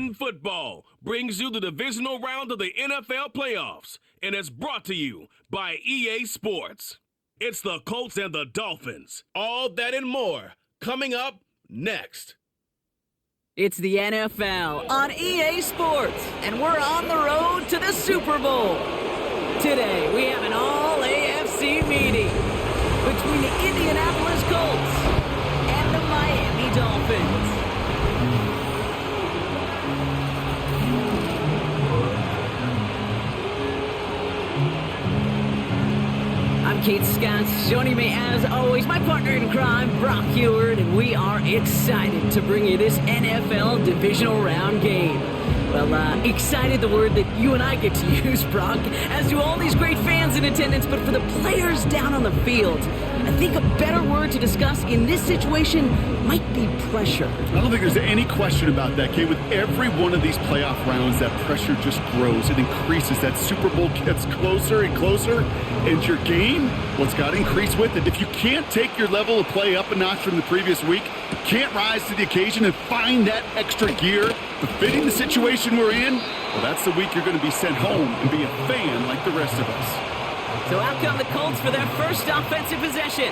Madden Football brings you the divisional round of the NFL playoffs, and it's brought to you by EA Sports. It's the Colts and the Dolphins. All that and more coming up next. It's the NFL on EA Sports, and we're on the road to the Super Bowl. Today, we have an all-AFC meeting between the Indianapolis Colts and the Miami Dolphins. I'm Kate Scott, joining me as always, my partner in crime, Brock Heward, and we are excited to bring you this NFL Divisional Round game. Well, excited, the word that you and I get to use, Brock, as do all these great fans in attendance, but for the players down on the field, I think a better word to discuss in this situation might be pressure. I don't think there's any question about that, Kate. With every one of these playoff rounds, that pressure just grows. It increases. That Super Bowl gets closer and closer, and your game, well, it's got to increase with it. If you can't take your level of play up a notch from the previous week, can't rise to the occasion and find that extra gear befitting the situation we're in, well, that's the week you're going to be sent home and be a fan like the rest of us. So out come the Colts for their first offensive possession.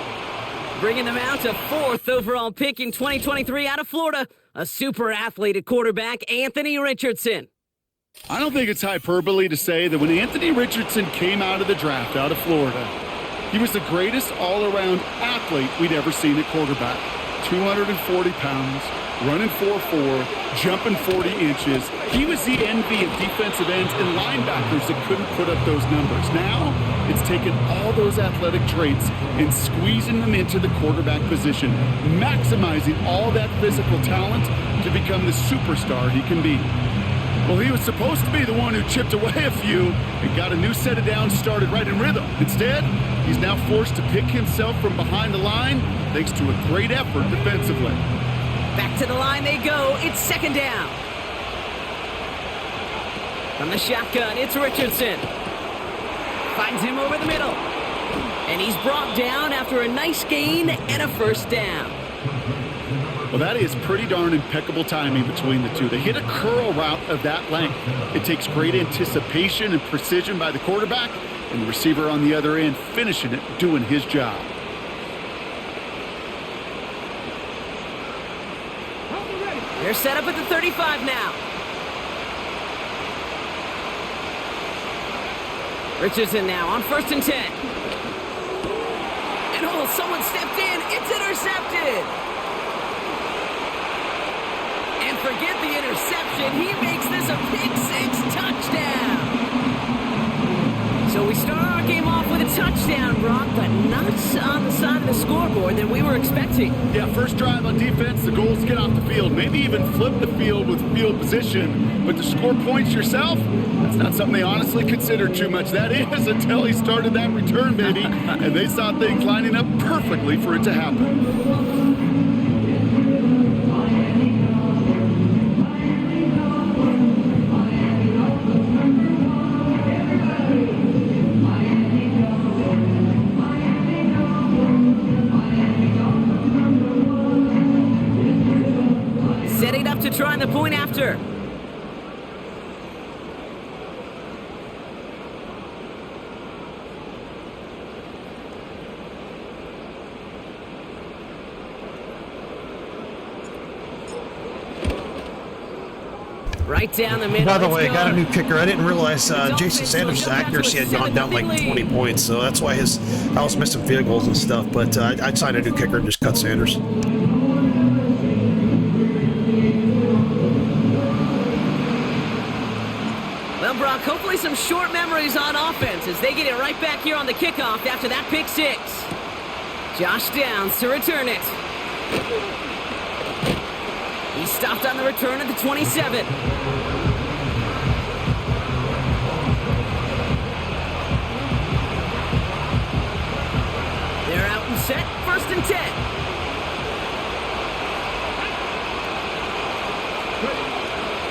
Bringing them out to 4th overall pick in 2023 out of Florida, a super athlete at quarterback, Anthony Richardson. I don't think it's hyperbole to say that when Anthony Richardson came out of the draft out of Florida, he was the greatest all-around athlete we'd ever seen at quarterback. 240 pounds, running 4.4, jumping 40 inches. He was the envy of defensive ends and linebackers that couldn't put up those numbers. Now, it's taken all those athletic traits and squeezing them into the quarterback position, maximizing all that physical talent to become the superstar he can be. Well, he was supposed to be the one who chipped away a few and got a new set of downs started right in rhythm. Instead, he's now forced to pick himself from behind the line thanks to a great effort defensively. Back to the line they go. It's second down. From the shotgun, it's Richardson. Finds him over the middle. And he's brought down after a nice gain and a first down. Well, that is pretty darn impeccable timing between the two. They hit a curl route of that length. It takes great anticipation and precision by the quarterback, and the receiver on the other end finishing it, doing his job. They're set up at the 35 now. Richardson now on 1st and 10. And oh, someone stepped in. It's intercepted. And forget the interception. He makes this a pick-6 touchdown. So we start our game off with a touchdown, Brock, but not on the side of the scoreboard that we were expecting. Yeah, first drive on defense, the goal is to get off the field, maybe even flip the field with field position. But to score points yourself, that's not something they honestly considered too much. That is until he started that return, baby, and they saw things lining up perfectly for it to happen. Setting up to try the point after. Right down the middle. By the way, got a new kicker. I didn't realize Jason Sanders' accuracy had gone down like 20 points, so that's why I was missing field goals and stuff. But I'd sign a new kicker and just cut Sanders. Well, Brock, hopefully some short memories on offense as they get it right back here on the kickoff after that pick-6. Josh Downs to return it. He stopped on the return at the 27. They're out and set, 1st and 10.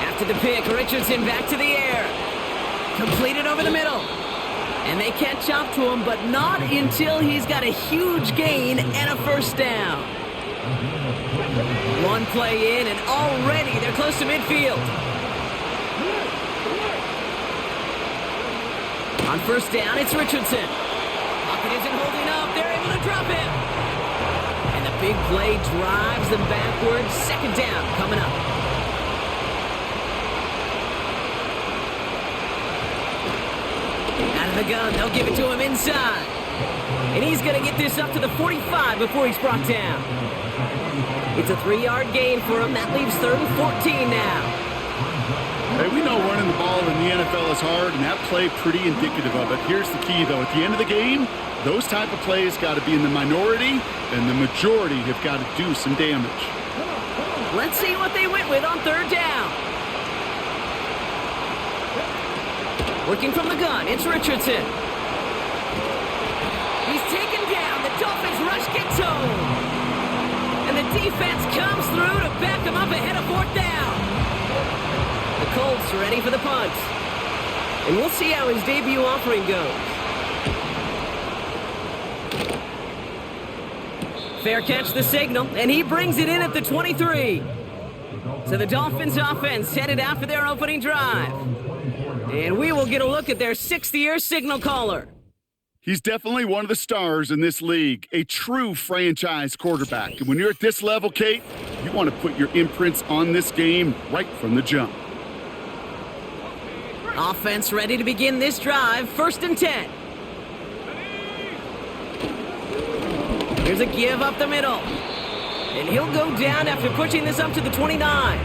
After the pick, Richardson back to the air. Completed over the middle. And they catch up to him, but not until he's got a huge gain and a first down. One play in, and already they're close to midfield. On first down, it's Richardson. Pocket isn't holding up. They're able to drop him. And the big play drives them backwards. Second down coming up. Out of the gun, they'll give it to him inside. And he's going to get this up to the 45 before he's brought down. It's a 3-yard gain for him. That leaves 3rd and 14 now. Hey, we know running the ball in the NFL is hard, and that play pretty indicative of it. Here's the key, though. At the end of the game, those type of plays got to be in the minority, and the majority have got to do some damage. Let's see what they went with on 3rd down. Working from the gun, it's Richardson. He's taken down. The Dolphins rush gets home. And the defense comes through to back him up ahead of 4th down. The Colts ready for the punt. And we'll see how his debut offering goes. Fair catch the signal, and he brings it in at the 23. So the Dolphins offense headed out for their opening drive. And we will get a look at their 6th-year signal caller. He's definitely one of the stars in this league, a true franchise quarterback. And when you're at this level, Kate, you want to put your imprints on this game right from the jump. Offense ready to begin this drive, 1st and 10. Here's a give up the middle. And he'll go down after pushing this up to the 29.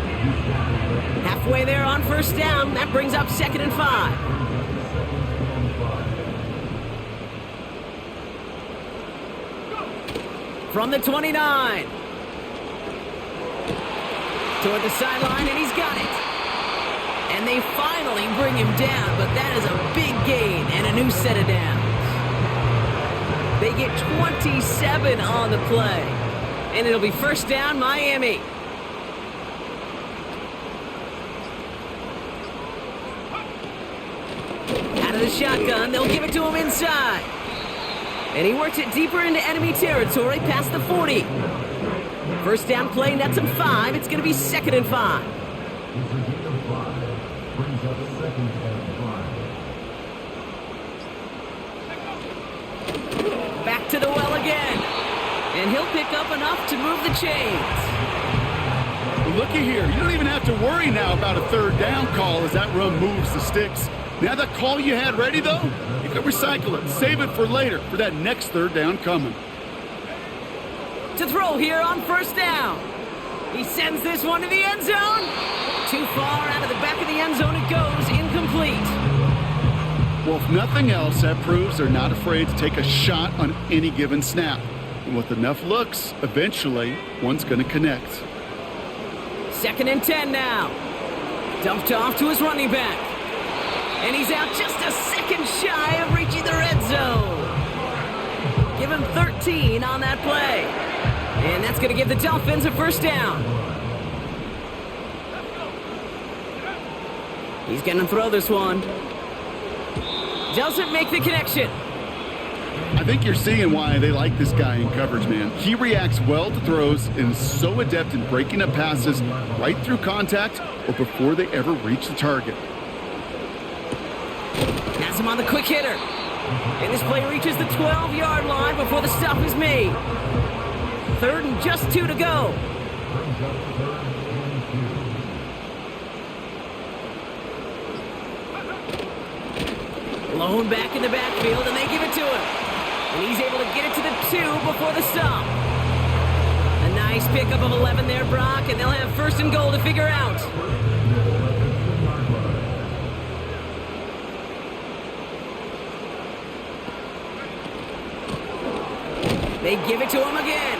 Halfway there on 1st down, that brings up 2nd and 5. From the 29. Toward the sideline, and he's got it. And they finally bring him down, but that is a big gain and a new set of downs. They get 27 on the play. And it'll be 1st down, Miami. Out of the shotgun, they'll give it to him inside. And he works it deeper into enemy territory past the 40. 1st down play, nets him 5. It's going to be 2nd and 5. Back to the well again. And he'll pick up enough to move the chains. Well, looky here. You don't even have to worry now about a 3rd down call as that run moves the sticks. Now that call you had ready, though, you can recycle it. Save it for later for that next 3rd down coming. To throw here on 1st down. He sends this one to the end zone. Too far out of the back of the end zone it goes, incomplete. Well, if nothing else, that proves they're not afraid to take a shot on any given snap. And with enough looks, eventually, one's going to connect. 2nd and 10 now. Dumped off to his running back. And he's out just a second shy of reaching the red zone. Give him 13 on that play. And that's going to give the Dolphins a 1st down. He's going to throw this one. Doesn't make the connection. I think you're seeing why they like this guy in coverage, man. He reacts well to throws and is so adept in breaking up passes right through contact or before they ever reach the target. Has him on the quick hitter. And this play reaches the 12-yard line before the stop is made. 3rd and just 2 to go. Blown back in the backfield, and they give it to him. And he's able to get it to the 2 before the stop. A nice pickup of 11 there, Brock, and they'll have 1st and goal to figure out. They give it to him again.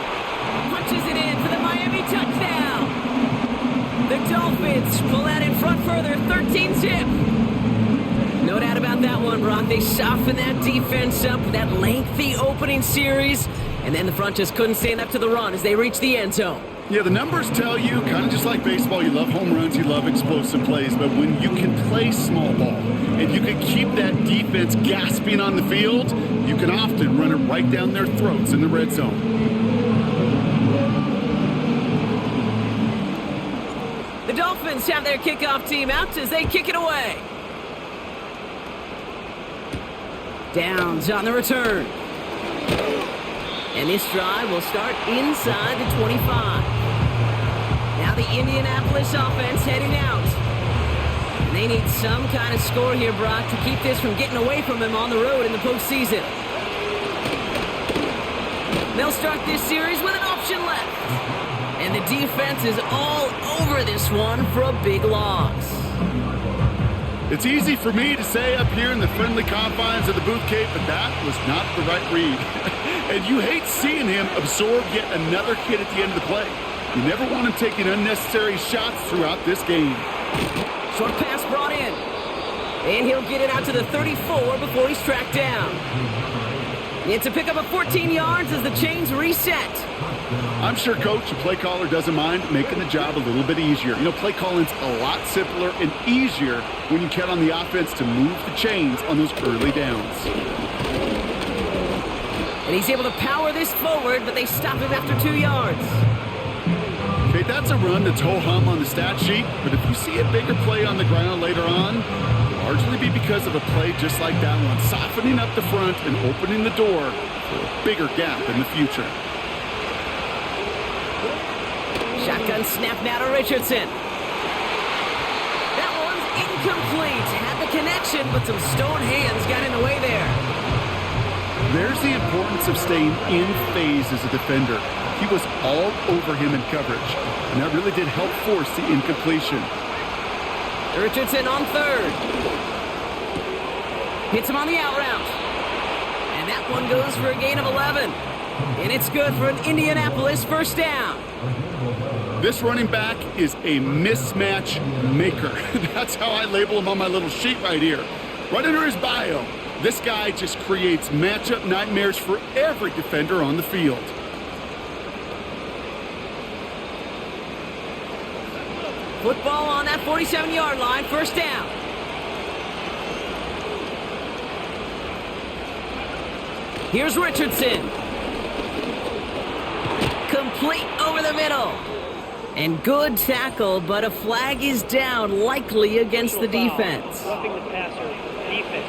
Punches it in for the Miami touchdown. The Dolphins pull out in front further, 13-zip. No doubt about that one, Brock. They softened that defense up with that lengthy opening series, and then the front just couldn't stand up to the run as they reached the end zone. Yeah, the numbers tell you, kind of just like baseball, you love home runs, you love explosive plays, but when you can play small ball and you can keep that defense gasping on the field, you can often run it right down their throats in the red zone. The Dolphins have their kickoff team out as they kick it away. Downs on the return. And this drive will start inside the 25. Now the Indianapolis offense heading out. And they need some kind of score here, Brock, to keep this from getting away from him on the road in the postseason. They'll start this series with an option left. And the defense is all over this one for a big loss. It's easy for me to say up here in the friendly confines of the Booth Cape, but that was not the right read. And you hate seeing him absorb yet another hit at the end of the play. You never want him taking unnecessary shots throughout this game. Short pass brought in. And he'll get it out to the 34 before he's tracked down. It's a pickup of 14 yards as the chains reset. I'm sure Coach, the play caller, doesn't mind making the job a little bit easier. You know, play calling's a lot simpler and easier when you count on the offense to move the chains on those early downs. And he's able to power this forward, but they stop him after 2 yards. Okay, that's a run that's ho-hum on the stat sheet, but if you see a bigger play on the ground later on, it'll largely be because of a play just like that one, softening up the front and opening the door for a bigger gap in the future. Shotgun snap now to Richardson. That one's incomplete. Had the connection, but some stone hands got in the way there. There's the importance of staying in phase as a defender. He was all over him in coverage, and that really did help force the incompletion. Richardson on third. Hits him on the out route. And that one goes for a gain of 11. And it's good for an Indianapolis first down. This running back is a mismatch maker. That's how I label him on my little sheet right here. Right under his bio, this guy just creates matchup nightmares for every defender on the field. Football on that 47-yard line, first down. Here's Richardson. Complete over the middle. And good tackle, but a flag is down, likely against the defense. Roughing the passer, defense.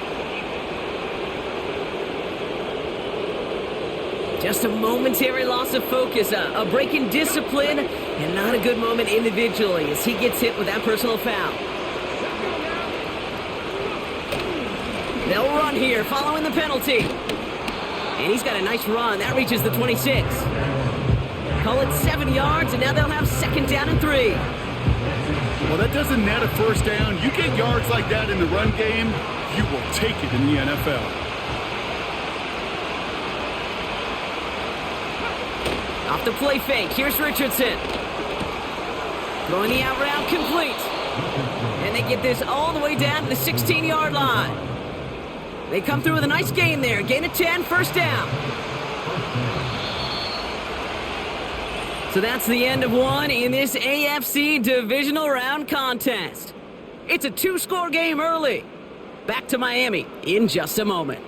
Just a momentary loss of focus, a break in discipline, and not a good moment individually as he gets hit with that personal foul. They'll run here following the penalty. And he's got a nice run. That reaches the 26. Call it 7 yards, and now they'll have second down and 3. Well, that doesn't net a first down. You get yards like that in the run game, you will take it in the NFL. Off the play fake, here's Richardson. Throwing the out route, complete. And they get this all the way down to the 16-yard line. They come through with a nice gain there. Gain of 10, first down. So that's the end of one in this AFC Divisional Round contest. It's a 2-score game early. Back to Miami in just a moment.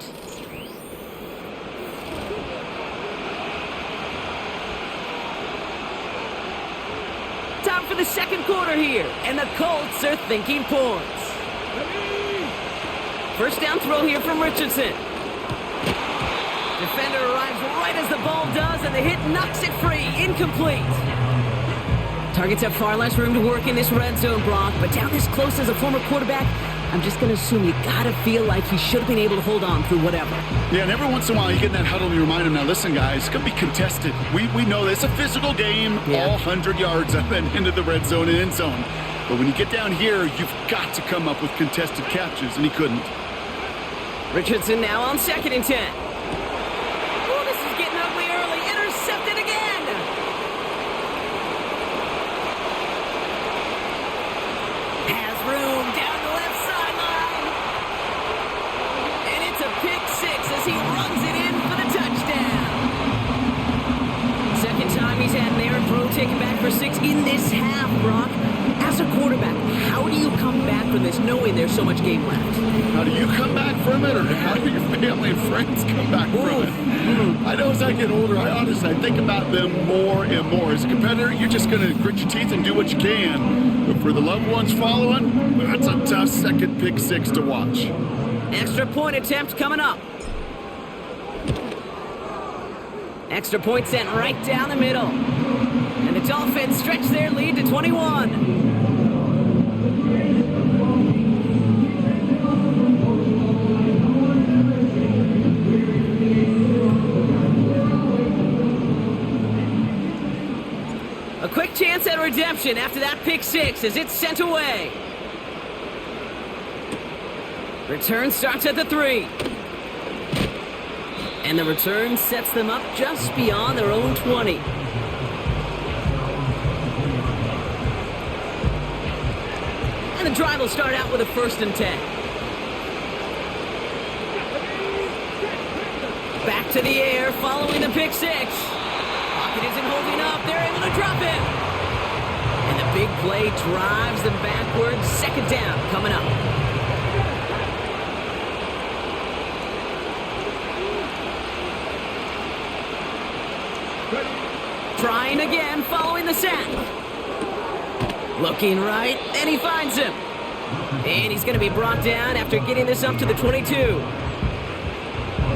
Time for the second quarter here, and the Colts are thinking points. First down throw here from Richardson. Defender arrives right as the ball does, and the hit knocks it free. Incomplete. Targets have far less room to work in this red zone, Brock, but down this close as a former quarterback, I'm just going to assume you got to feel like he should have been able to hold on through whatever. Yeah, and every once in a while you get in that huddle and you remind him, now listen, guys, it's going to be contested. We know this. It's a physical game, all 100 yards up and into the red zone and end zone. But when you get down here, you've got to come up with contested catches, and he couldn't. Richardson now on 2nd and 10. Oh, this is getting ugly early. Intercepted again. Has room down the left sideline. And it's a pick 6 as he runs it in for the touchdown. Second time he's had an errant throw taken back for 6 in this half, Brock. As a quarterback, how do you come back from this knowing there's so much game left? How do you come back from it, or how do your family and friends come back from it? I know as I get older, I think about them more and more. As a competitor, you're just going to grit your teeth and do what you can. But for the loved ones following, that's a tough second pick 6 to watch. Extra point attempt coming up. Extra point sent right down the middle. And the Dolphins stretch their lead to 21. A quick chance at redemption after that pick six as it's sent away. Return starts at the 3. And the return sets them up just beyond their own 20. And the drive will start out with a 1st and 10. Back to the air following the pick six. Pocket isn't holding up. They're able to drop it. And the big play drives them backwards. 2nd down coming up. Trying again following the sack. Looking right, and he finds him. And he's going to be brought down after getting this up to the 22.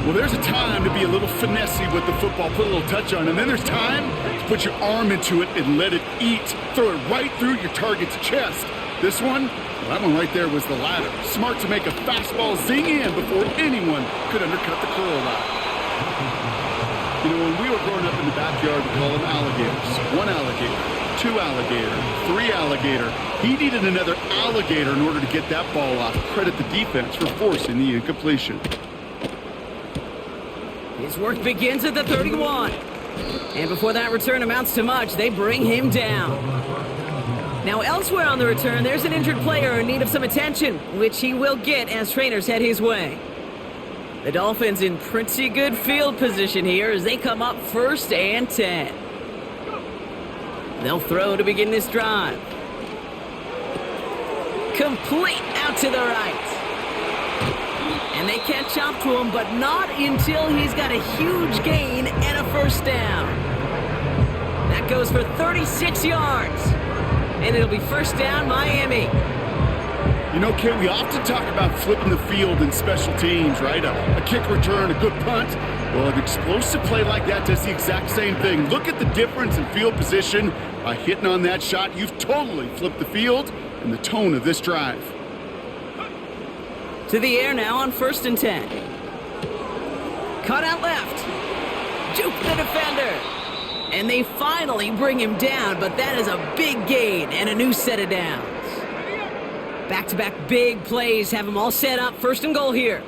Well, there's a time to be a little finessey with the football, put a little touch on, and then there's time to put your arm into it and let it eat. Throw it right through your target's chest. This one, well, that one right there was the latter. Smart to make a fastball zing in before anyone could undercut the curl out. You know, when we were growing up in the backyard, we call them alligators. 1 alligator, 2 alligator, 3 alligator. He needed another alligator in order to get that ball off. Credit the defense for forcing the incompletion. His work begins at the 31. And before that return amounts to much, they bring him down. Now elsewhere on the return, there's an injured player in need of some attention, which he will get as trainers head his way. The Dolphins in pretty good field position here as they come up 1st and 10. They'll throw to begin this drive. Complete out to the right. And they catch up to him, but not until he's got a huge gain and a 1st down. That goes for 36 yards. And it'll be 1st down, Miami. You know, Kate, we often talk about flipping the field in special teams, right? A kick return, a good punt. Well, an explosive play like that does the exact same thing. Look at the difference in field position. By hitting on that shot, you've totally flipped the field and the tone of this drive. To the air now on 1st and 10. Cut out left. Juke the defender. And they finally bring him down, but that is a big gain and a new set of downs. Back-to-back big plays have them all set up. 1st and goal here.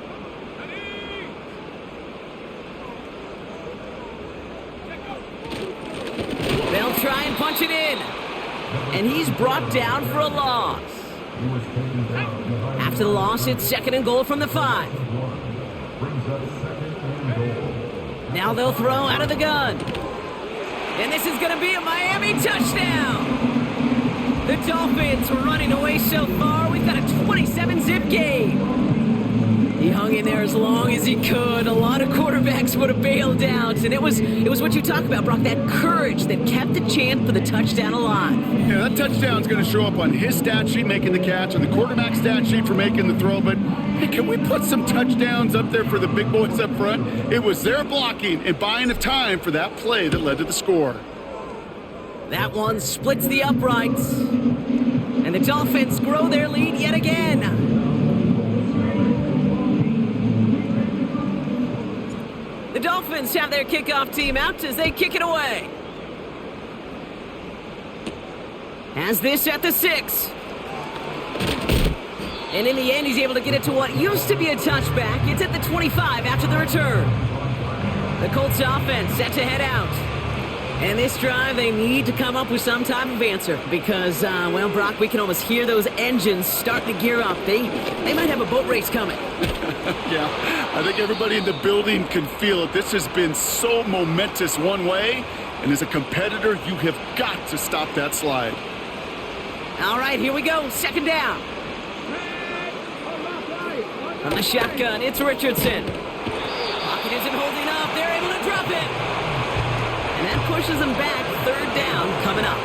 They'll try and punch it in. And he's brought down for a loss. After the loss, it's 2nd and goal from the 5. Now they'll throw out of the gun. And this is going to be a Miami touchdown. The Dolphins are running away so far. We've got a 27-zip game. He hung in there as long as he could. A lot of quarterbacks would have bailed out. And it was what you talk about, Brock, that courage that kept the chance for the touchdown alive. Yeah, that touchdown's going to show up on his stat sheet making the catch, on the quarterback stat sheet for making the throw. But hey, can we put some touchdowns up there for the big boys up front? It was their blocking and buying of time for that play that led to the score. That one splits the uprights. And the Dolphins grow their lead yet again. The Dolphins have their kickoff team out as they kick it away. Has this at the 6. And in the end, he's able to get it to what used to be a touchback. It's at the 25 after the return. The Colts offense set to head out. And this drive, they need to come up with some type of answer because, well, Brock, we can almost hear those engines starting to gear up. They might have a boat race coming. Yeah, I think everybody in the building can feel it. This has been so momentous one way, and as a competitor, you have got to stop that slide. All right, here we go. 2nd down. On the shotgun, it's Richardson. Pocket isn't holding up. They're able to drop it. And that pushes them back. 3rd down coming up.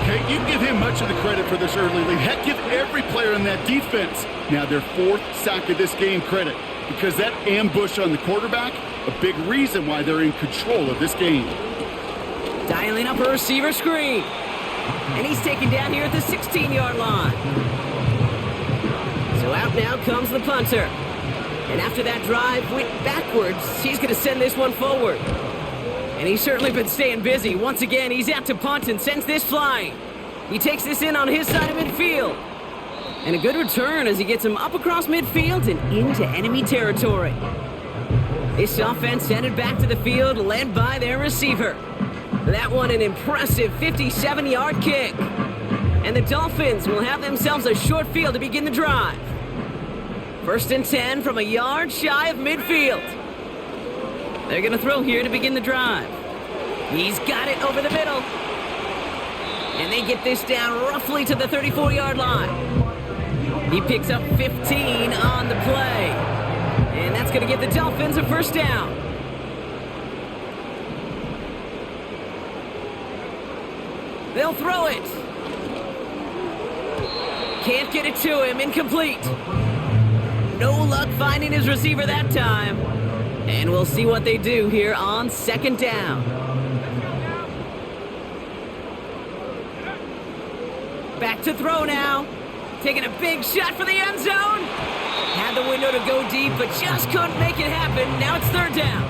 Okay, you give him much of the credit for this early lead. Heck, give every player in that defense now their 4th sack of this game credit because that ambush on the quarterback A big reason why they're in control of this game. Dialing up a receiver screen. And he's taken down here at the 16-yard line. So out now comes the punter. And after that drive went backwards, he's going to send this one forward. And he's certainly been staying busy. Once again, he's out to punt and sends this flying. He takes this in on his side of midfield. And a good return as he gets him up across midfield and into enemy territory. This offense headed back to the field, led by their receiver. That one an impressive 57-yard kick. And the Dolphins will have themselves a short field to begin the drive. 1st and 10 from a yard shy of midfield. They're going to throw here to begin the drive. He's got it over the middle. And they get this down roughly to the 34-yard line. He picks up 15 on the play. And that's going to give the Dolphins a first down. They'll throw it. Can't get it to him. Incomplete. No luck finding his receiver that time. And we'll see what they do here on 2nd down. Back to throw now. Taking a big shot for the end zone. Had the window to go deep, but just couldn't make it happen. Now it's 3rd down.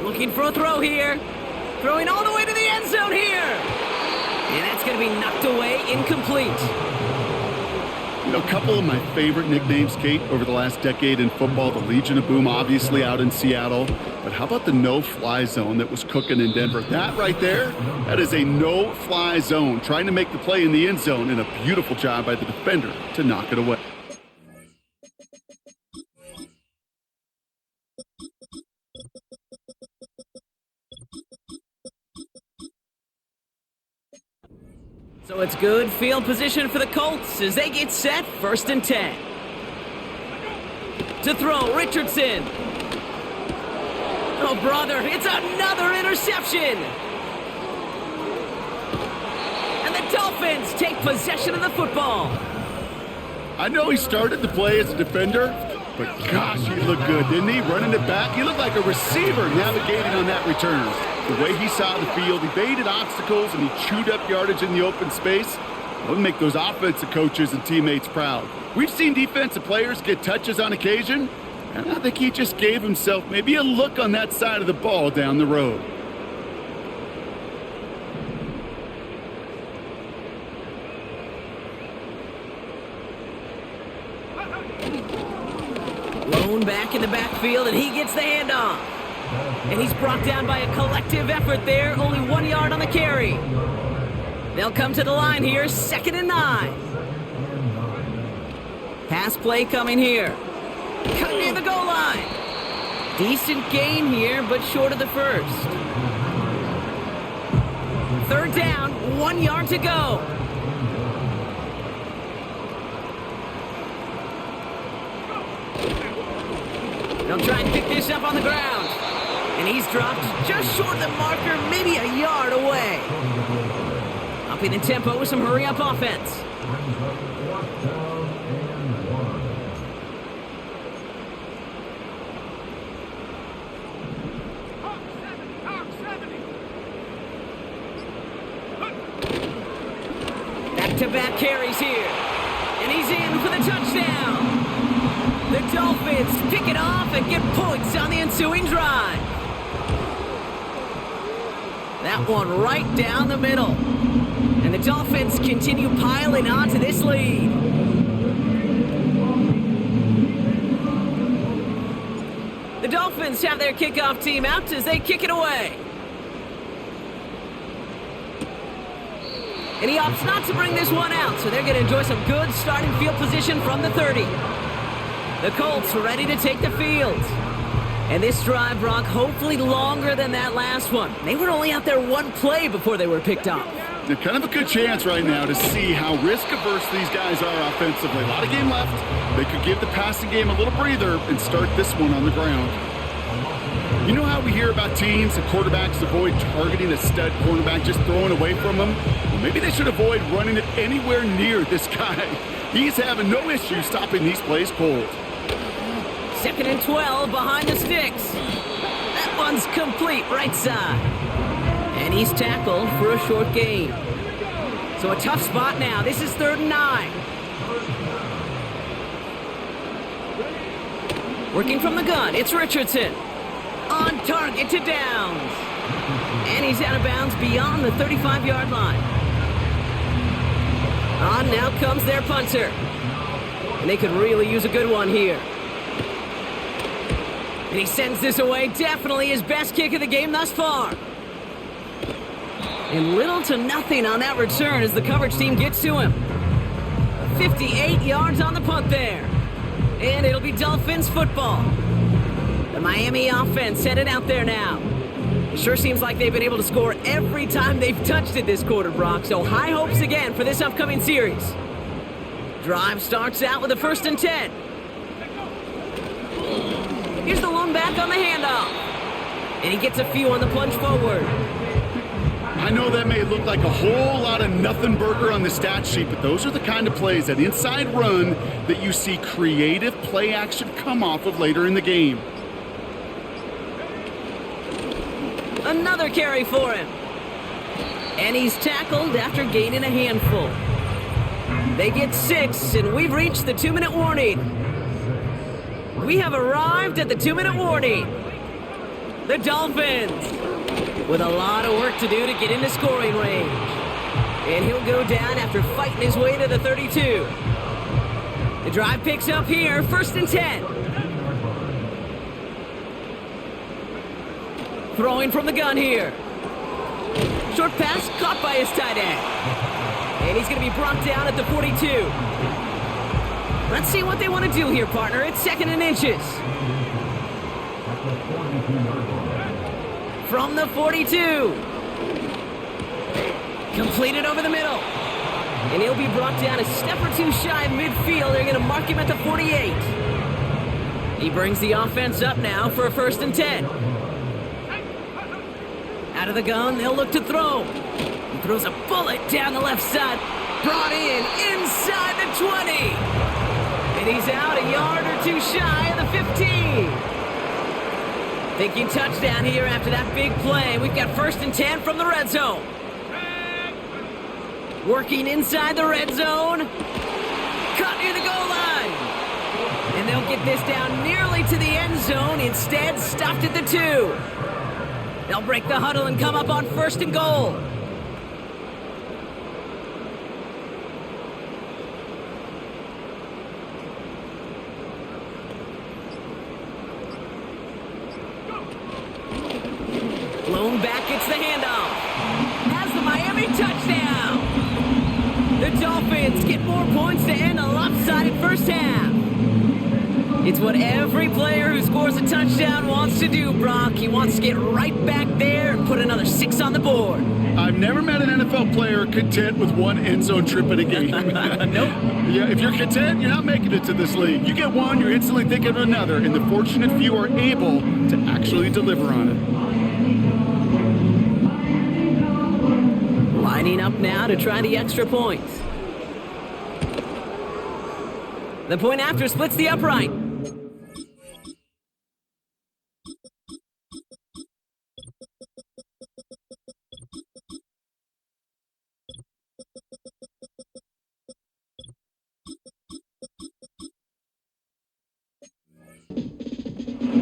Looking for a throw here. Throwing all the way to the end zone here. And that's going to be knocked away, incomplete. You know, a couple of my favorite nicknames, Kate, over the last decade in football, the Legion of Boom, obviously out in Seattle. But how about the no-fly zone that was cooking in Denver? That right there, that is a no-fly zone, trying to make the play in the end zone, and a beautiful job by the defender to knock it away. So it's good field position for the Colts as they get set, 1st and 10. To throw, Richardson. Oh, brother, it's another interception. And the Dolphins take possession of the football. I know he started the play as a defender, but gosh, he looked good, didn't he? Running it back, he looked like a receiver navigating on that return. The way he saw the field, he baited obstacles and he chewed up yardage in the open space. That would make those offensive coaches and teammates proud. We've seen defensive players get touches on occasion, and I think he just gave himself maybe a look on that side of the ball down the road. Lone back in the backfield, and he gets the handoff. And he's brought down by a collective effort there. Only 1 yard on the carry. They'll come to the line here, 2nd and 9. Pass play coming here. Cut near the goal line. Decent gain here, but short of the first. 3rd down, 1 yard to go. They'll try and pick this up on the ground. And he's dropped just short of the marker, maybe a yard away. Upping the tempo with some hurry-up offense. Back-to-back carries here. And he's in for the touchdown. The Dolphins pick it off and get points on the ensuing drive. That one right down the middle. And the Dolphins continue piling on to this lead. The Dolphins have their kickoff team out as they kick it away. And he opts not to bring this one out, so they're going to enjoy some good starting field position from the 30. The Colts ready to take the field. And this drive, Brock, hopefully longer than that last one. They were only out there one play before they were picked off. They're kind of a good chance right now to see how risk-averse these guys are offensively. A lot of game left. They could give the passing game a little breather and start this one on the ground. You know how we hear about teams and quarterbacks avoid targeting a stud cornerback, just throwing away from him? Well, maybe they should avoid running it anywhere near this guy. He's having no issue stopping these plays cold. 2nd and 12 behind the sticks. That one's complete right side. And he's tackled for a short gain. So a tough spot now. This is 3rd and 9. Working from the gun, it's Richardson. On target to Downs. And he's out of bounds beyond the 35-yard line. On now comes their punter. And they could really use a good one here. And he sends this away. Definitely his best kick of the game thus far. And little to nothing on that return as the coverage team gets to him. 58 yards on the punt there. And it'll be Dolphins football. The Miami offense headed out there now. It sure seems like they've been able to score every time they've touched it this quarter, Brock. So high hopes again for this upcoming series. Drive starts out with a 1st and 10. Here's the lone back on the handoff. And he gets a few on the plunge forward. I know that may look like a whole lot of nothing burger on the stat sheet, but those are the kind of plays, that inside run, that you see creative play action come off of later in the game. Another carry for him. And he's tackled after gaining a handful. They get 6, and we've reached the 2-minute warning. We have arrived at the 2-minute warning. The Dolphins with a lot of work to do to get into scoring range. And he'll go down after fighting his way to the 32. The drive picks up here, 1st and 10. Throwing from the gun here. Short pass caught by his tight end. And he's going to be brought down at the 42. Let's see what they want to do here, partner. It's 2nd and inches. From the 42. Completed over the middle. And he'll be brought down a step or two shy of midfield. They're going to mark him at the 48. He brings the offense up now for a 1st and 10. Out of the gun, they'll look to throw. He throws a bullet down the left side. Brought in inside the 20. And he's out a yard or two shy of the 15. Thinking touchdown here after that big play. We've got 1st and 10 from the red zone. Working inside the red zone. Cut near the goal line. And they'll get this down nearly to the end zone. Instead, stopped at the 2. They'll break the huddle and come up on 1st and goal. Blown back, it's the handoff. Has the Miami touchdown. The Dolphins get more points to end a lopsided first half. It's what every player who scores a touchdown wants to do, Brock. He wants to get right back there and put another 6 on the board. I've never met an NFL player content with one end zone trip in a game. Nope. Yeah, if you're content, you're not making it to this league. You get one, you're instantly thinking of another, and the fortunate few are able to actually deliver on it. Lining up now to try the extra points. The point after splits the upright.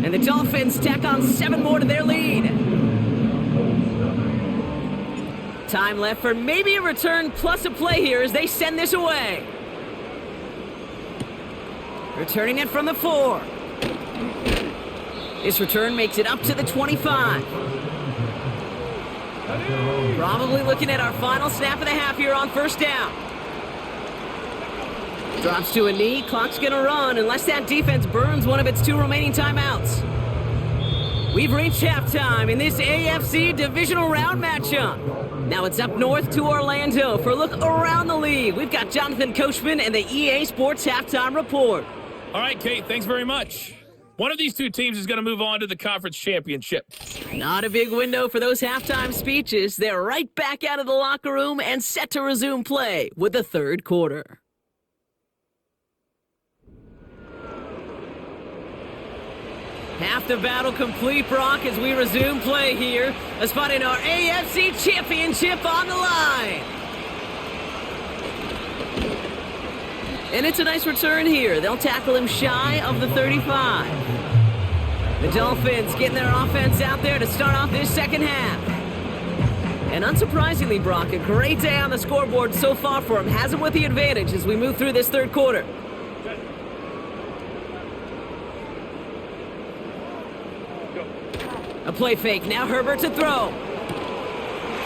And the Dolphins tack on 7 more to their lead. Time left for maybe a return plus a play here as they send this away. Returning it from the 4. This return makes it up to the 25. Probably looking at our final snap of the half here on 1st down. Drops to a knee, clock's gonna run unless that defense burns one of its 2 remaining timeouts. We've reached halftime in this AFC Divisional Round matchup. Now it's up north to Orlando for a look around the league. We've got Jonathan Coachman and the EA Sports Halftime Report. All right, Kate, thanks very much. One of these two teams is going to move on to the conference championship. Not a big window for those halftime speeches. They're right back out of the locker room and set to resume play with the third quarter. Half the battle complete, Brock, as we resume play here. A spot in our AFC Championship on the line. And it's a nice return here. They'll tackle him shy of the 35. The Dolphins getting their offense out there to start off this second half. And unsurprisingly, Brock, a great day on the scoreboard so far for him. Has him with the advantage as we move through this third quarter. A play fake. Now Herbert to throw.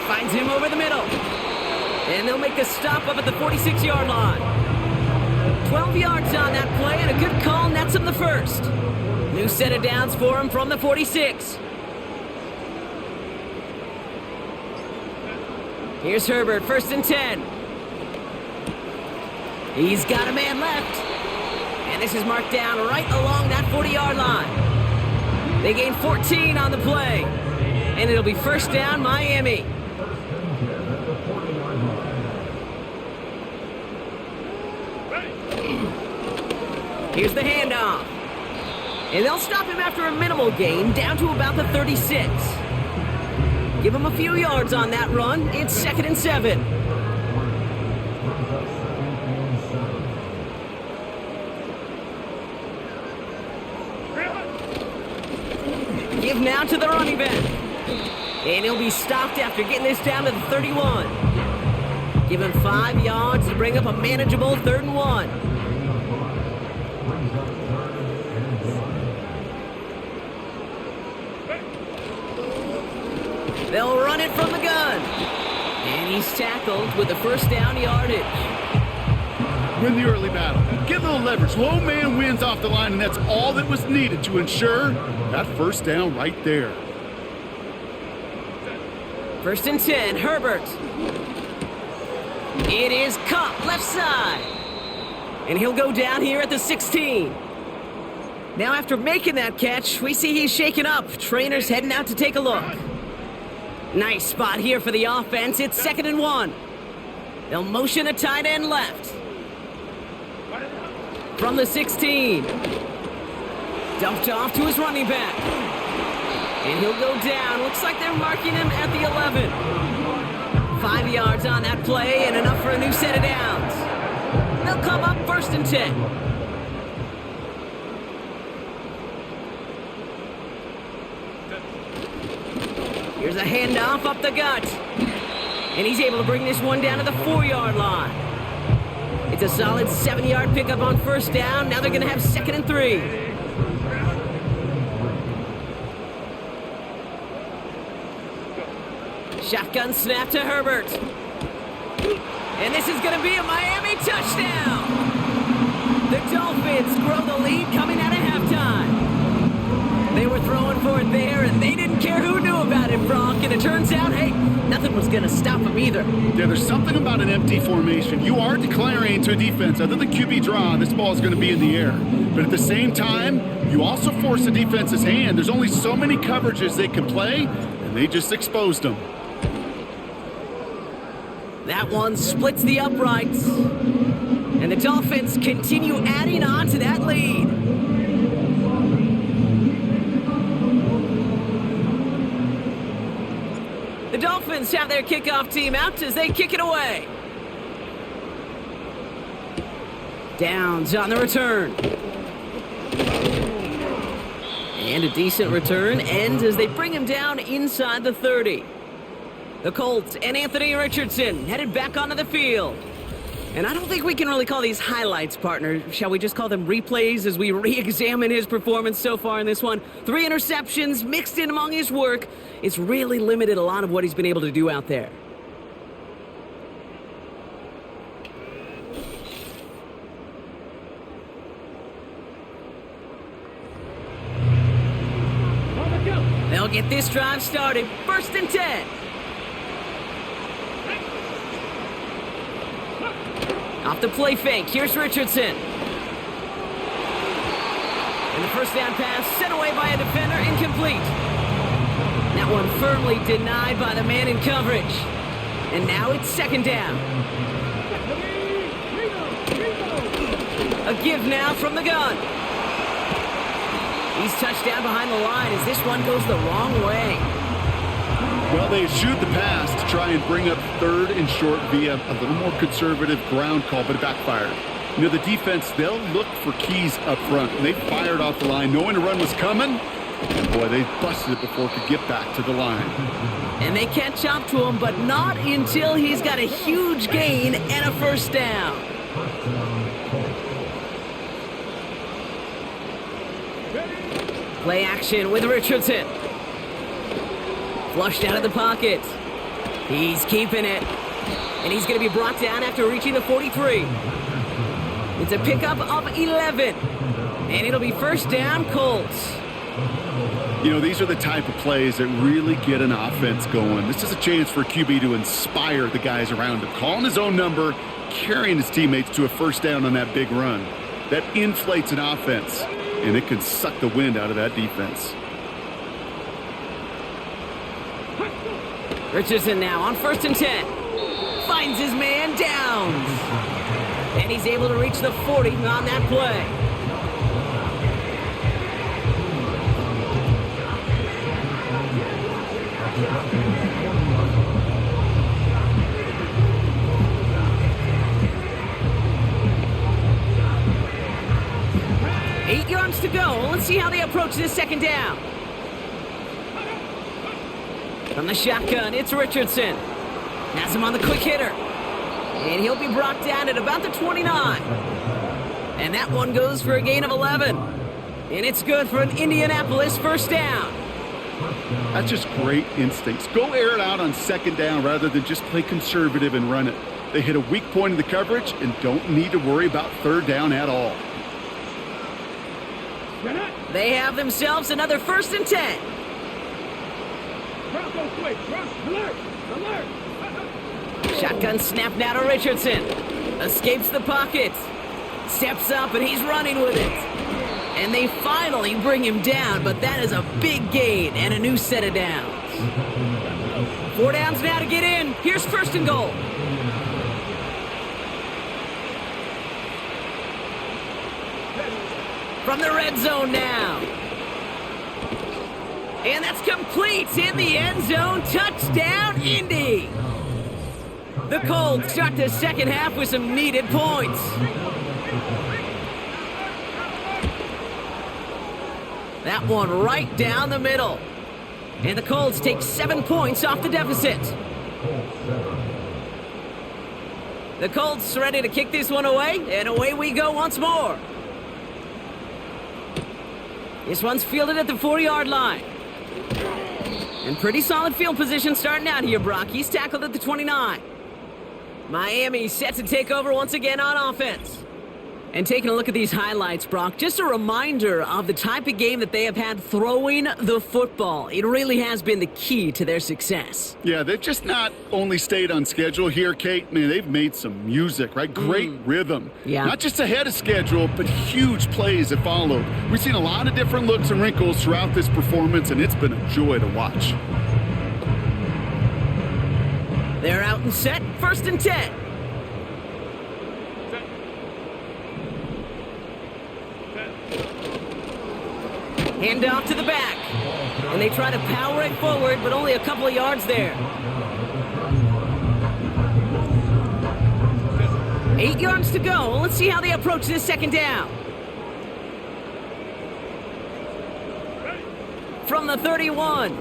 Finds him over the middle. And they'll make the stop up at the 46-yard line. 12 yards on that play, and a good call nets him the first. New set of downs for him from the 46. Here's Herbert, 1st and 10. He's got a man left. And this is marked down right along that 40-yard line. They gain 14 on the play. And it'll be 1st down, Miami. Here's the handoff. And they'll stop him after a minimal gain, down to about the 36. Give him a few yards on that run. It's 2nd and 7. Give now to the running back. And he'll be stopped after getting this down to the 31. Give him 5 yards to bring up a manageable 3rd and 1. They'll run it from the gun. And he's tackled with the 1st down yardage. Win the early battle. Get a little leverage. Low man wins off the line, and that's all that was needed to ensure that 1st down right there. 1st and 10, Herbert. It is caught left side. And he'll go down here at the 16. Now after making that catch, we see he's shaken up. Trainer's heading out to take a look. Nice spot here for the offense. It's 2nd and 1. They'll motion a tight end left. From the 16. Dumped off to his running back. And he'll go down. Looks like they're marking him at the 11. 5 yards on that play and enough for a new set of downs. They'll come up 1st and 10. Here's a handoff up the gut. And he's able to bring this one down to the 4-yard line. It's a solid 7-yard pickup on 1st down. Now they're going to have 2nd and 3. Shotgun snap to Herbert. And this is going to be a Miami touchdown. The Dolphins grow the lead coming out of halftime. They were throwing for it there, and they didn't care who knew about it, Brock. And it turns out, hey, nothing was going to stop them either. Yeah, there's something about an empty formation. You are declaring to a defense, other than QB draw, this ball is going to be in the air. But at the same time, you also force the defense's hand. There's only so many coverages they can play, and they just exposed them. That one splits the uprights. And the Dolphins continue adding on to that lead. The Dolphins have their kickoff team out as they kick it away. Downs on the return. And a decent return ends as they bring him down inside the 30. The Colts and Anthony Richardson headed back onto the field. And I don't think we can really call these highlights, partner. Shall we just call them replays as we re-examine his performance so far in this one? 3 interceptions mixed in among his work. It's really limited a lot of what he's been able to do out there. They'll get this drive started. 1st and 10. Off the play fake, here's Richardson. And the first down pass sent away by a defender, incomplete. That one firmly denied by the man in coverage. And now it's second down. A give now from the gun. He's touched down behind the line as this one goes the wrong way. Well, they eschewed the pass to try and bring up third and short via a little more conservative ground call, but it backfired. You know, the defense, they'll look for keys up front. And they fired off the line knowing the run was coming. And boy, they busted it before it could get back to the line. And they catch up to him, but not until he's got a huge gain and a first down. Play action with Richardson. Flushed out of the pocket. He's keeping it. And he's going to be brought down after reaching the 43. It's a pickup of 11. And it'll be first down, Colts. You know, these are the type of plays that really get an offense going. This is a chance for QB to inspire the guys around him. Calling his own number, carrying his teammates to a first down on that big run. That inflates an offense, and it can suck the wind out of that defense. Richardson now on 1st and 10. Finds his man down. And he's able to reach the 40 on that play. Eight yards to go. Let's see how they approach this second down. From the shotgun, it's Richardson. Has him on the quick hitter. And he'll be brought down at about the 29. And that one goes for a gain of 11. And it's good for an Indianapolis first down. That's just great instincts. Go air it out on second down rather than just play conservative and run it. They hit a weak point in the coverage and don't need to worry about third down at all. They have themselves another 1st and 10. Shotgun snap now to Richardson. Escapes the pocket. Steps up and he's running with it. And they finally bring him down, but that is a big gain and a new set of downs. 4 downs now to get in. Here's 1st and goal. From the red zone now. And that's complete in the end zone. Touchdown, Indy. The Colts start the second half with some needed points. That one right down the middle. And the Colts take 7 points off the deficit. The Colts ready to kick this one away, and away we go once more. This one's fielded at the 40-yard line. And pretty solid field position starting out here, Brock. He's tackled at the 29. Miami set to take over once again on offense. And taking a look at these highlights, Brock, just a reminder of the type of game that they have had throwing the football. It really has been the key to their success. Yeah, they've just not only stayed on schedule here, Kate. Man, they've made some music, right? Great rhythm. Yeah. Not just ahead of schedule, but huge plays that followed. We've seen a lot of different looks and wrinkles throughout this performance, and it's been a joy to watch. They're out and set, 1st and 10. Hand off to the back. And they try to power it forward, but only a couple of yards there. 8 yards to go. Let's see how they approach this second down. From the 31.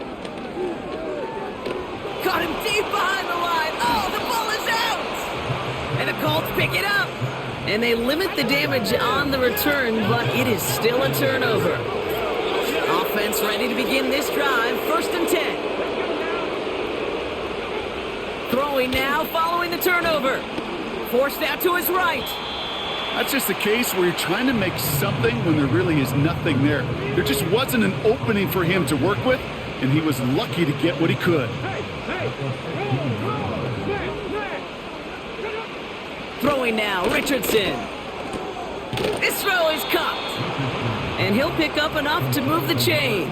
Caught him deep behind the line. Oh, the ball is out! And the Colts pick it up. And they limit the damage on the return, but it is still a turnover. Offense ready to begin this drive. 1st and 10. Throwing now, following the turnover. Forced out to his right. That's just a case where you're trying to make something when there really is nothing there. There just wasn't an opening for him to work with, and he was lucky to get what he could. Throwing now, Richardson. This throw is caught. and he'll pick up enough to move the chains.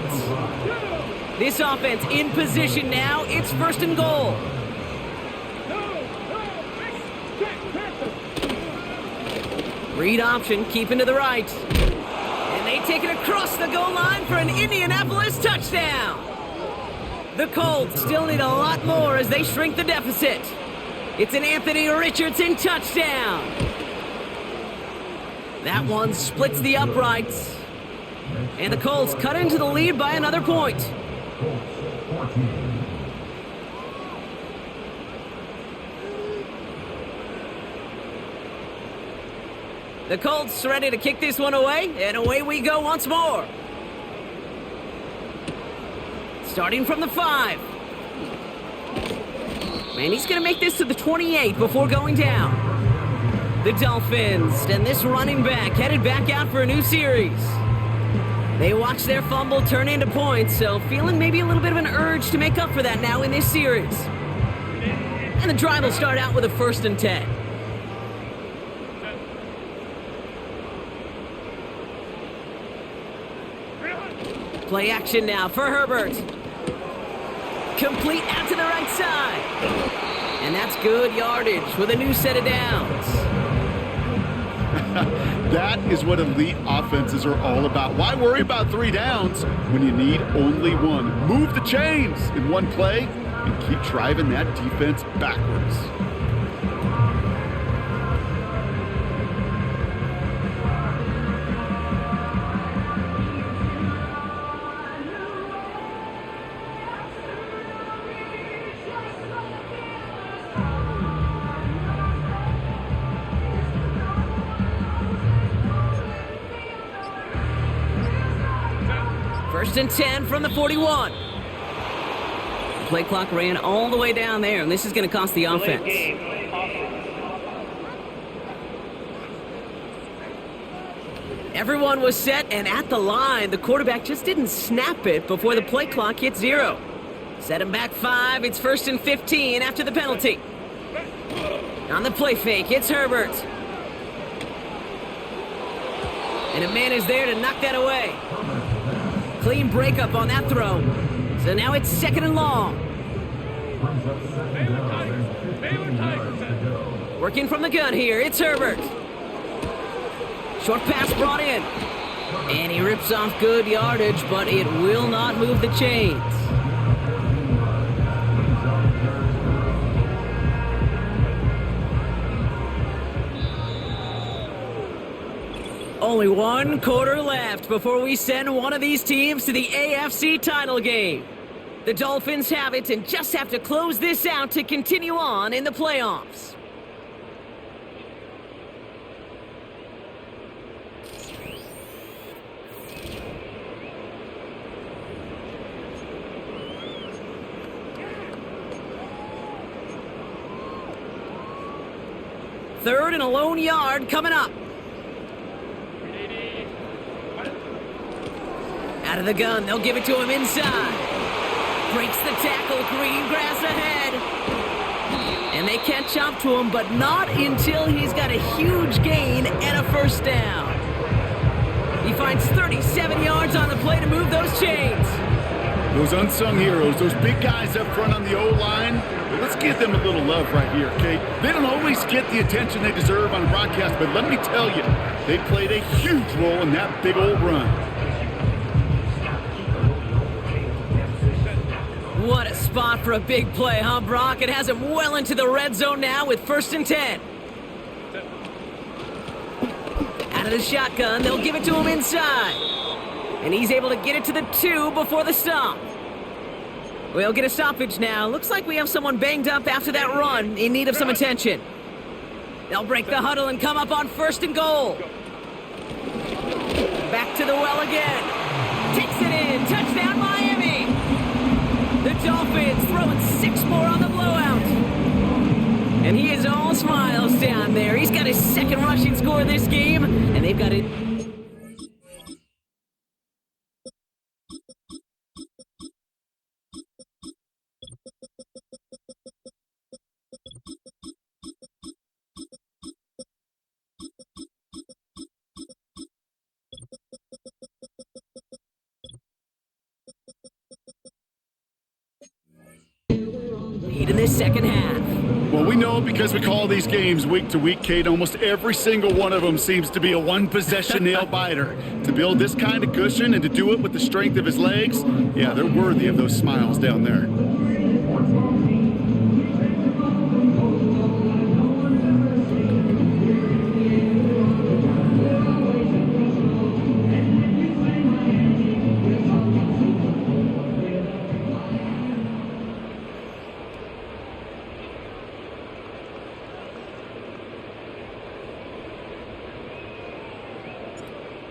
This offense in position now. It's first and goal. Read option, keeping to the right. And they take it across the goal line for an Indianapolis touchdown. The Colts still need a lot more as they shrink the deficit. It's an Anthony Richardson touchdown. That one splits the uprights. And the Colts cut into the lead by another point. The Colts ready to kick this one away, and away we go once more. Starting from the 5. And he's going to make this to the 28 before going down. The Dolphins and this running back headed back out for a new series. They watch their fumble turn into points, so feeling maybe a little bit of an urge to make up for that now in this series. And the drive will start out with a 1st and 10. Play action now for Herbert. Complete out to the right side. And that's good yardage with a new set of downs. That is what elite offenses are all about. Why worry about 3 downs when you need only 1? Move the chains in one play and keep driving that defense backwards. First and 10 from the 41. Play clock ran all the way down there, and this is going to cost the offense. Everyone was set and at the line. The quarterback just didn't snap it before the play clock hit 0. Set him back 5. It's 1st and 15 after the penalty. On the play fake, it's Herbert. And a man is there to knock that away. Clean breakup on that throw. So now it's 2nd and long. Working from the gun here, it's Herbert. Short pass brought in. And he rips off good yardage, but it will not move the chains. Only 1 quarter left before we send one of these teams to the AFC title game. The Dolphins have it and just have to close this out to continue on in the playoffs. Third and a lone yard coming up. Out of the gun, they'll give it to him inside. Breaks the tackle, green grass ahead. And they catch up to him, but not until he's got a huge gain and a 1st down. He finds 37 yards on the play to move those chains. Those unsung heroes, those big guys up front on the O-line, well, let's give them a little love right here, okay? They don't always get the attention they deserve on broadcast, but let me tell you, they played a huge role in that big old run. What a spot for a big play, huh, Brock? It has him well into the red zone now with 1st and 10. Out of the shotgun, they'll give it to him inside. And he's able to get it to the 2 before the stop. We'll get a stoppage now. Looks like we have someone banged up after that run in need of some attention. They'll break the huddle and come up on 1st and goal. Back to the well again. Takes it in. Touchdown, Miami. The Dolphins throwing 6 more on the blowout. And he is all smiles down there. He's got his 2nd rushing score this game, and they've got it. lead in this second half. Well, we know because we call these games week to week, Kate. Almost every single one of them seems to be a one-possession nail-biter. To build this kind of cushion and to do it with the strength of his legs, yeah, they're worthy of those smiles down there.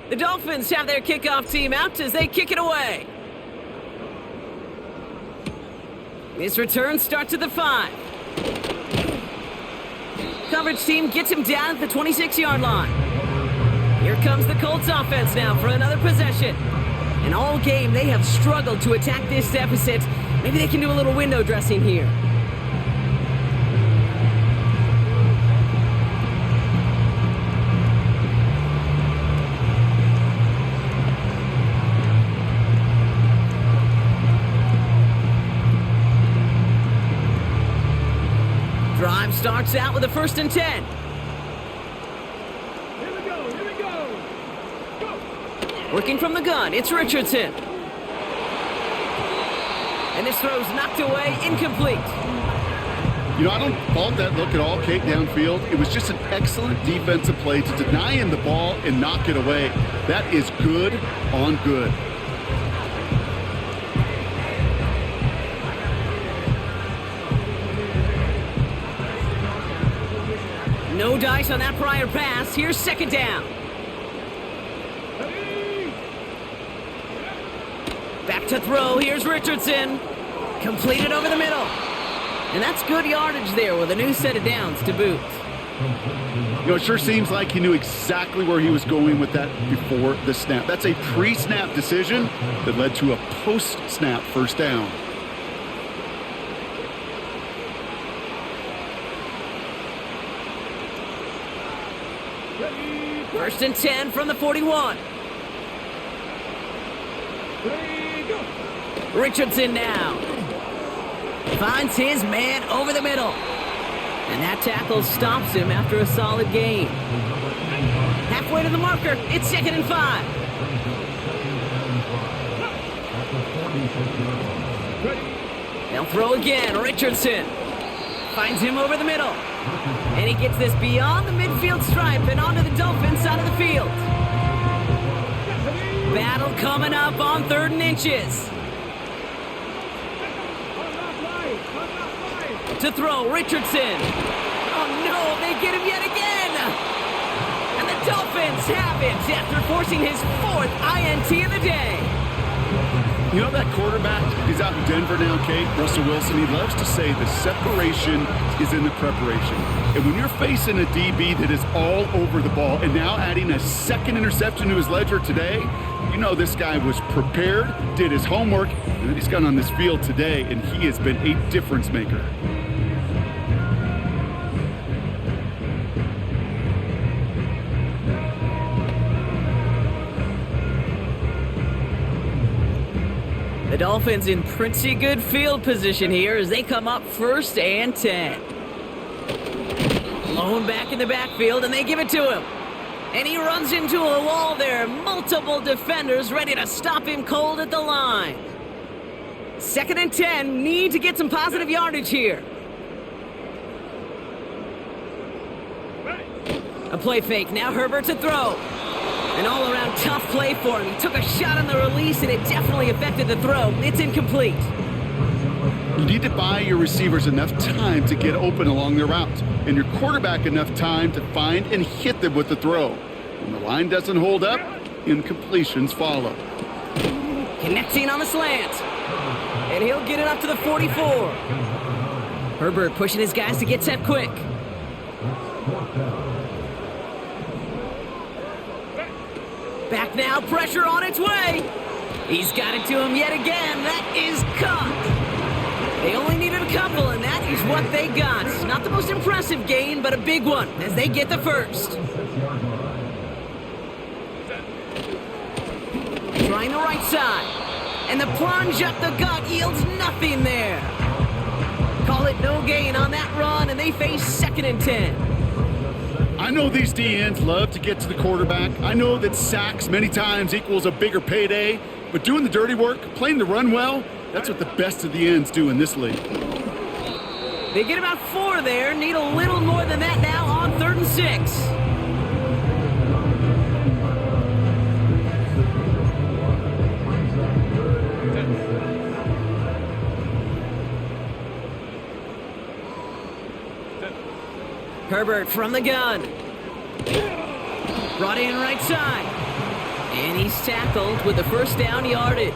The Dolphins have their kickoff team out as they kick it away. This return starts at the 5. Coverage team gets him down at the 26-yard line. Here comes the Colts offense now for another possession. And all game, they have struggled to attack this deficit. Maybe they can do a little window dressing here. Drive starts out with a 1st and 10. Here we go. Go. Working from the gun, it's Richardson. And this throw's knocked away, incomplete. You know, I don't fault that look at all, Kate, downfield. It was just an excellent defensive play to deny him the ball and knock it away. That is good on good. No dice on that prior pass. Here's 2nd down. Back to throw. Here's Richardson. Completed over the middle. And that's good yardage there with a new set of downs to boot. You know, it sure seems like he knew exactly where he was going with that before the snap. That's a pre-snap decision that led to a post-snap 1st down. First and 10 from the 41. Richardson now. Finds his man over the middle. And that tackle stops him after a solid gain. Halfway to the marker. It's 2nd and 5. They'll throw again. Richardson finds him over the middle. And he gets this beyond the midfield stripe and onto the Dolphins side of the field. Battle coming up on 3rd and inches. To throw, Richardson. Oh no, they get him yet again. And the Dolphins have it after forcing his 4th INT of the day. You know that quarterback is out in Denver now, Kate, Russell Wilson. He loves to say the separation is in the preparation. And when you're facing a DB that is all over the ball and now adding a 2nd interception to his ledger today, you know this guy was prepared, did his homework, and then he's gone on this field today, and he has been a difference maker. The Dolphins in pretty good field position here as they come up 1st and 10. Lone back in the backfield, and they give it to him. And he runs into a wall there. Multiple defenders ready to stop him cold at the line. 2nd and 10, need to get some positive yardage here. A play fake, now Herbert to throw. An all-around tough play for him. He took a shot on the release, and it definitely affected the throw. It's incomplete. You need to buy your receivers enough time to get open along their routes, and your quarterback enough time to find and hit them with the throw. When the line doesn't hold up, incompletions follow. Connecting on the slant. And he'll get it up to the 44. Herbert pushing his guys to get set quick. Back now, pressure on its way. He's got it to him yet again. That is caught. They only needed a couple, and that is what they got. Not the most impressive gain, but a big one as they get the 1st. Trying the right side. And the plunge up the gut yields nothing there. Call it no gain on that run, and they face 2nd and 10. I know these D-ends love to get to the quarterback. I know that sacks many times equals a bigger payday, but doing the dirty work, playing the run well, that's what the best of the ends do in this league. They get about 4 there, need a little more than that now on 3rd and 6. Herbert from the gun. Brought in right side. And he's tackled with the first down yardage.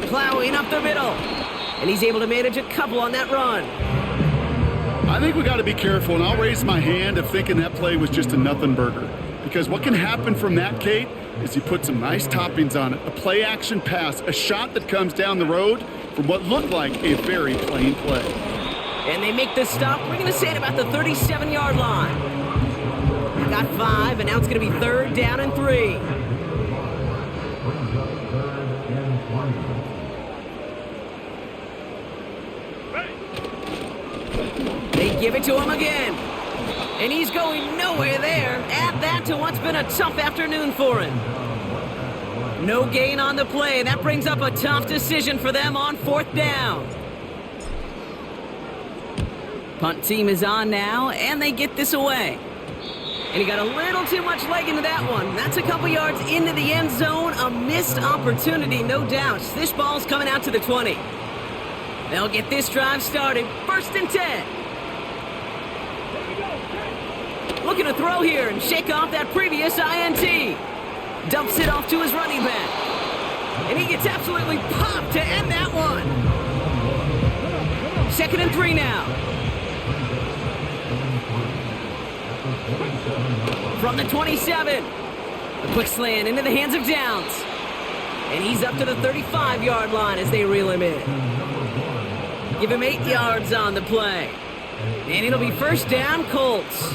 Plowing up the middle. And he's able to manage a couple on that run. I think we got to be careful, and I'll raise my hand of thinking that play was just a nothing burger. Because what can happen from that, Kate, is you put some nice toppings on it. A play-action pass, a shot that comes down the road from what looked like a very plain play. And they make the stop. We're going to say it about the 37-yard line. They got 5, and now it's going to be 3rd down and 3. They give it to him again. And he's going nowhere there. Add that to what's been a tough afternoon for him. No gain on the play. That brings up a tough decision for them on 4th down. Punt team is on now, and they get this away. And he got a little too much leg into that one. That's a couple yards into the end zone. A missed opportunity, no doubt. This ball's coming out to the 20. They'll get this drive started. 1st and 10. Looking to throw here and shake off that previous INT. Dumps it off to his running back. And he gets absolutely popped to end that one. 2nd and 3 now. From the 27. A quick slant into the hands of Downs. And he's up to the 35-yard line as they reel him in. Give him 8 yards on the play. And it'll be 1st down, Colts.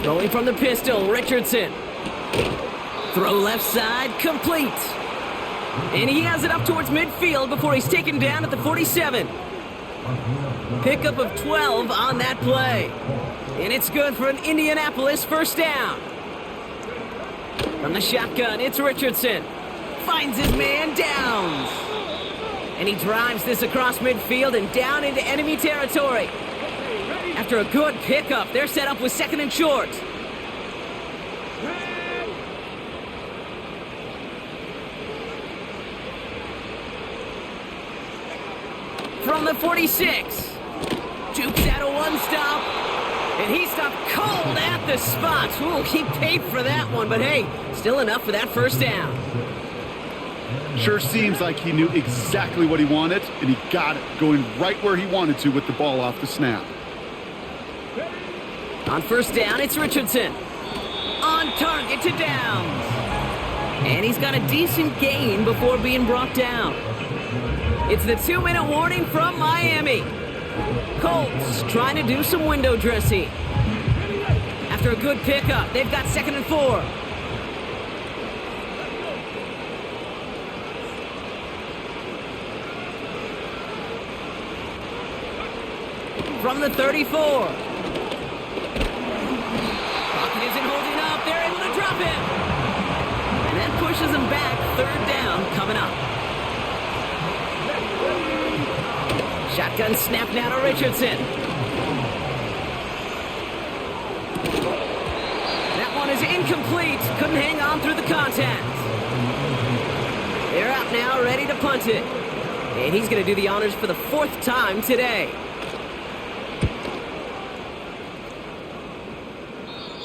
Throwing from the pistol, Richardson. Throw left side, complete. And he has it up towards midfield before he's taken down at the 47. Pickup of 12 on that play. And it's good for an Indianapolis 1st down. From the shotgun, it's Richardson. Finds his man, Downs. And he drives this across midfield and down into enemy territory. After a good pickup, they're set up with 2nd and short. From the 46. Jukes out a one-stop. And he stopped cold at the spot. Ooh, he paid for that one, but hey, still enough for that 1st down. Sure seems like he knew exactly what he wanted, and he got it, going right where he wanted to with the ball off the snap. On 1st down, it's Richardson. On target to Downs. And he's got a decent gain before being brought down. It's the 2-minute warning from Miami. Colts trying to do some window dressing. After a good pickup, they've got 2nd and 4. From the 34. They're able to drop him. And that pushes him back. 3rd down coming up. Shotgun snap now to Richardson. That one is incomplete. Couldn't hang on through the contact. They're out now, ready to punt it. And he's going to do the honors for the 4th time today.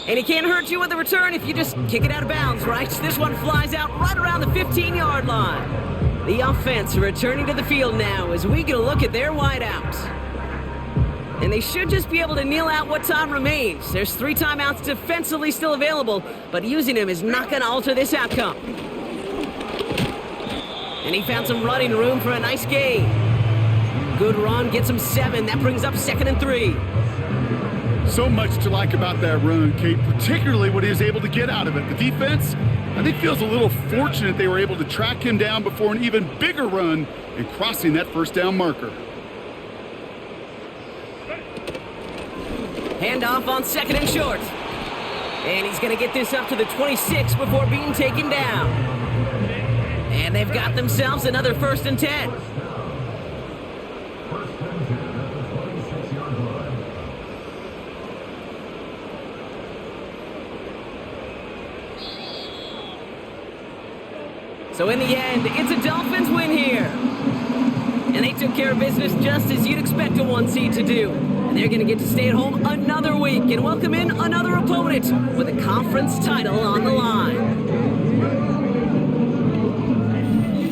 And he can't hurt you with the return if you just kick it out of bounds, right? This one flies out right around the 15-yard line. The offense returning to the field now as we get a look at their wideouts. And they should just be able to kneel out what time remains. There's 3 timeouts defensively still available, but using them is not going to alter this outcome. And he found some running room for a nice gain. Good run, gets him 7. That brings up 2nd and 3. So much to like about that run, Kate, particularly what he was able to get out of it. The defense, I think, feels a little fortunate they were able to track him down before an even bigger run and crossing that first down marker. Handoff on 2nd and short. And he's going to get this up to the 26 before being taken down. And they've got themselves another 1st and 10. So in the end, it's a Dolphins win here. And they took care of business just as you'd expect a 1 seed to do. And they're going to get to stay at home another week and welcome in another opponent with a conference title on the line.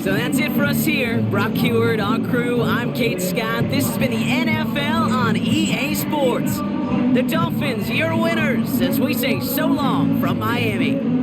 So that's it for us here. Brock Heward, our crew, I'm Kate Scott. This has been the NFL on EA Sports. The Dolphins, your winners, as we say so long from Miami.